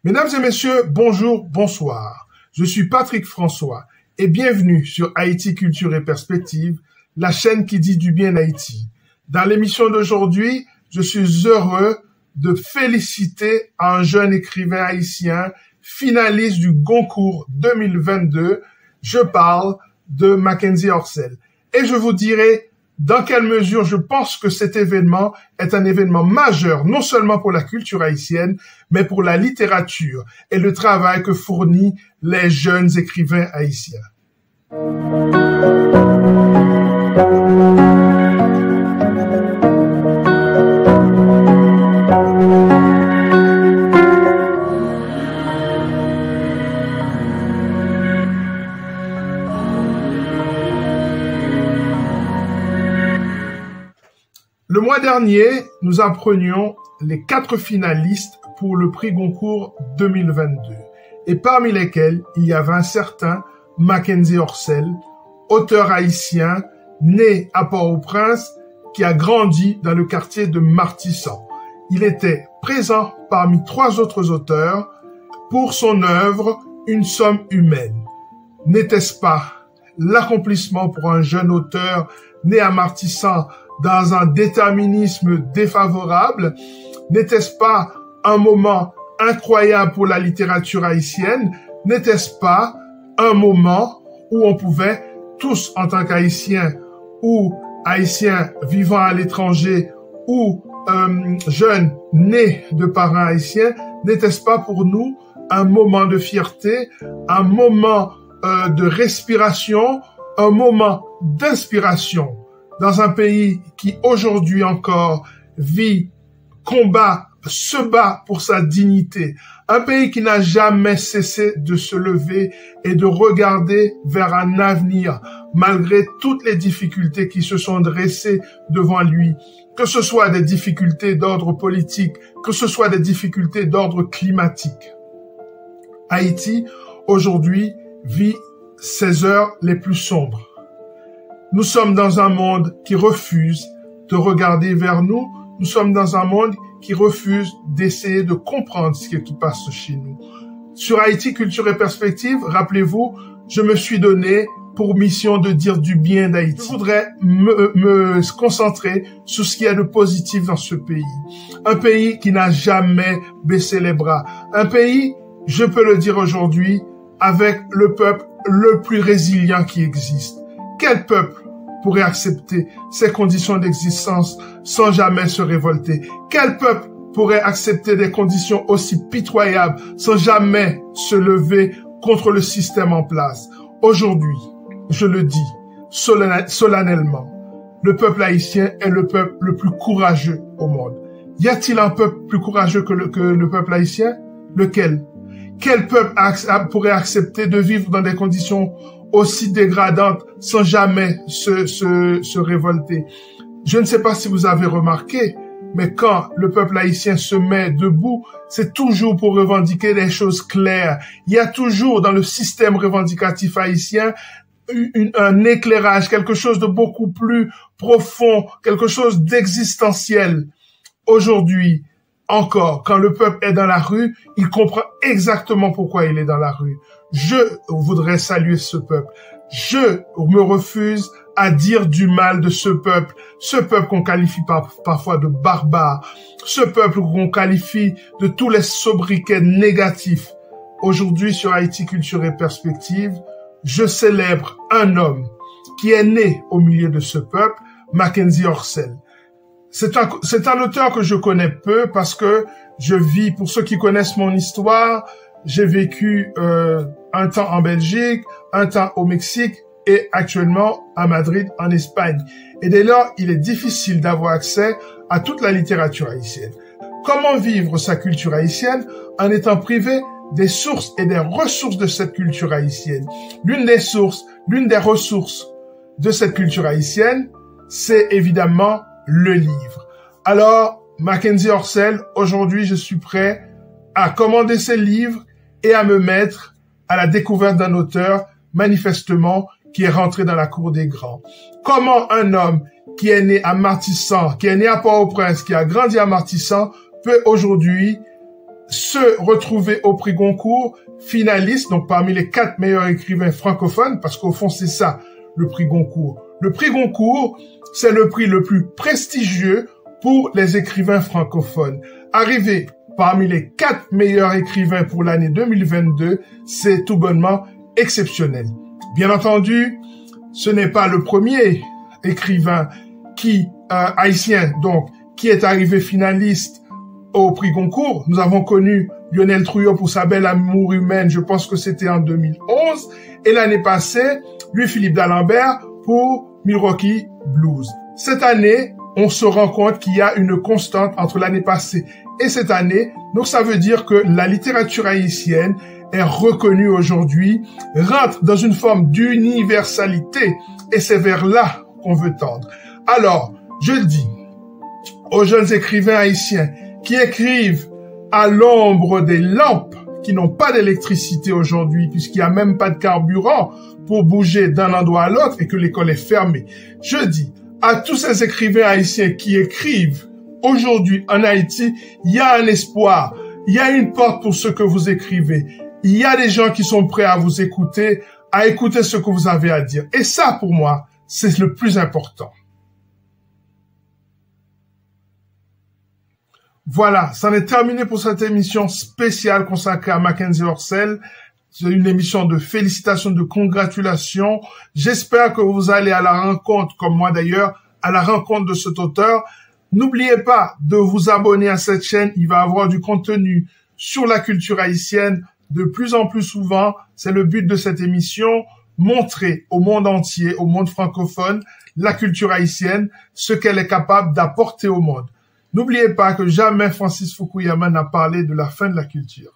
Mesdames et messieurs, bonjour, bonsoir. Je suis Patrick François et bienvenue sur Haïti Culture et Perspective, la chaîne qui dit du bien d'Haïti. Dans l'émission d'aujourd'hui, je suis heureux de féliciter un jeune écrivain haïtien, finaliste du Goncourt 2022. Je parle de Mackenzie Orsel. Et je vous dirai dans quelle mesure je pense que cet événement est un événement majeur, non seulement pour la culture haïtienne, mais pour la littérature et le travail que fournissent les jeunes écrivains haïtiens. Le mois dernier, nous apprenions les 4 finalistes pour le prix Goncourt 2022, et parmi lesquels il y avait un certain Mackenzie Orsel, auteur haïtien né à Port-au-Prince, qui a grandi dans le quartier de Martissan. Il était présent parmi 3 autres auteurs pour son œuvre Une somme humaine. N'était-ce pas l'accomplissement pour un jeune auteur né à Martissan dans un déterminisme défavorable? N'était-ce pas un moment incroyable pour la littérature haïtienne? N'était-ce pas un moment où on pouvait tous, en tant qu'Haïtiens ou Haïtiens vivant à l'étranger ou jeunes nés de parents haïtiens, n'était-ce pas pour nous un moment de fierté, un moment de respiration, un moment d'inspiration dans un pays qui aujourd'hui encore vit, combat, se bat pour sa dignité, un pays qui n'a jamais cessé de se lever et de regarder vers un avenir malgré toutes les difficultés qui se sont dressées devant lui, que ce soit des difficultés d'ordre politique, que ce soit des difficultés d'ordre climatique. Haïti, aujourd'hui, vit ses heures les plus sombres. Nous sommes dans un monde qui refuse de regarder vers nous. Nous sommes dans un monde qui refuse d'essayer de comprendre ce qui passe chez nous. Sur Haïti Culture et Perspective, rappelez-vous, je me suis donné pour mission de dire du bien d'Haïti. Je voudrais me concentrer sur ce qu'il y a de positif dans ce pays. Un pays qui n'a jamais baissé les bras. Un pays, je peux le dire aujourd'hui, avec le peuple le plus résilient qui existe. Quel peuple pourrait accepter ces conditions d'existence sans jamais se révolter? Quel peuple pourrait accepter des conditions aussi pitoyables sans jamais se lever contre le système en place? Aujourd'hui, je le dis solennellement, le peuple haïtien est le peuple le plus courageux au monde. Y a-t-il un peuple plus courageux que le peuple haïtien? Lequel? Quel peuple pourrait accepter de vivre dans des conditions aussi dégradantes sans jamais se révolter? Je ne sais pas si vous avez remarqué, mais quand le peuple haïtien se met debout, c'est toujours pour revendiquer des choses claires. Il y a toujours dans le système revendicatif haïtien un éclairage, quelque chose de beaucoup plus profond, quelque chose d'existentiel. Aujourd'hui, encore, quand le peuple est dans la rue, il comprend exactement pourquoi il est dans la rue. Je voudrais saluer ce peuple. Je me refuse à dire du mal de ce peuple qu'on qualifie parfois de barbare, ce peuple qu'on qualifie de tous les sobriquets négatifs. Aujourd'hui, sur Haïti Culture et Perspective, je célèbre un homme qui est né au milieu de ce peuple, Mackenzie Orsel. C'est un auteur que je connais peu parce que je vis, pour ceux qui connaissent mon histoire, j'ai vécu un temps en Belgique, un temps au Mexique et actuellement à Madrid, en Espagne. Et dès lors, il est difficile d'avoir accès à toute la littérature haïtienne. Comment vivre sa culture haïtienne en étant privé des sources et des ressources de cette culture haïtienne? L'une des ressources de cette culture haïtienne, c'est évidemment le livre. Alors, Mackenzie Orsel, aujourd'hui, je suis prêt à commander ces livres et à me mettre à la découverte d'un auteur, manifestement, qui est rentré dans la cour des grands. Comment un homme qui est né à Martissan, qui est né à Port-au-Prince, qui a grandi à Martissan, peut aujourd'hui se retrouver au prix Goncourt, finaliste, donc parmi les 4 meilleurs écrivains francophones, parce qu'au fond c'est ça, le prix Goncourt. Le prix Goncourt, c'est le prix le plus prestigieux pour les écrivains francophones. Arrivé parmi les 4 meilleurs écrivains pour l'année 2022, c'est tout bonnement exceptionnel. Bien entendu, ce n'est pas le premier écrivain haïtien, donc, qui est arrivé finaliste au prix Goncourt. Nous avons connu Lionel Trouillot pour sa belle amour humaine, je pense que c'était en 2011. Et l'année passée, Louis-Philippe d'Alembert pour Milwaukee Blues. Cette année, on se rend compte qu'il y a une constante entre l'année passée et cette année. Donc ça veut dire que la littérature haïtienne est reconnue aujourd'hui, rentre dans une forme d'universalité et c'est vers là qu'on veut tendre. Alors, je le dis aux jeunes écrivains haïtiens qui écrivent à l'ombre des lampes, qui n'ont pas d'électricité aujourd'hui, puisqu'il n'y a même pas de carburant pour bouger d'un endroit à l'autre et que l'école est fermée. Je dis à tous ces écrivains haïtiens qui écrivent aujourd'hui en Haïti, il y a un espoir, il y a une porte pour ce que vous écrivez. Il y a des gens qui sont prêts à vous écouter, à écouter ce que vous avez à dire. Et ça, pour moi, c'est le plus important. Voilà, c'en est terminé pour cette émission spéciale consacrée à Mackenzie Orsel. C'est une émission de félicitations, de congratulations. J'espère que vous allez à la rencontre, comme moi d'ailleurs, à la rencontre de cet auteur. N'oubliez pas de vous abonner à cette chaîne. Il va y avoir du contenu sur la culture haïtienne de plus en plus souvent. C'est le but de cette émission, montrer au monde entier, au monde francophone, la culture haïtienne, ce qu'elle est capable d'apporter au monde. N'oubliez pas que jamais Francis Fukuyama n'a parlé de la fin de la culture.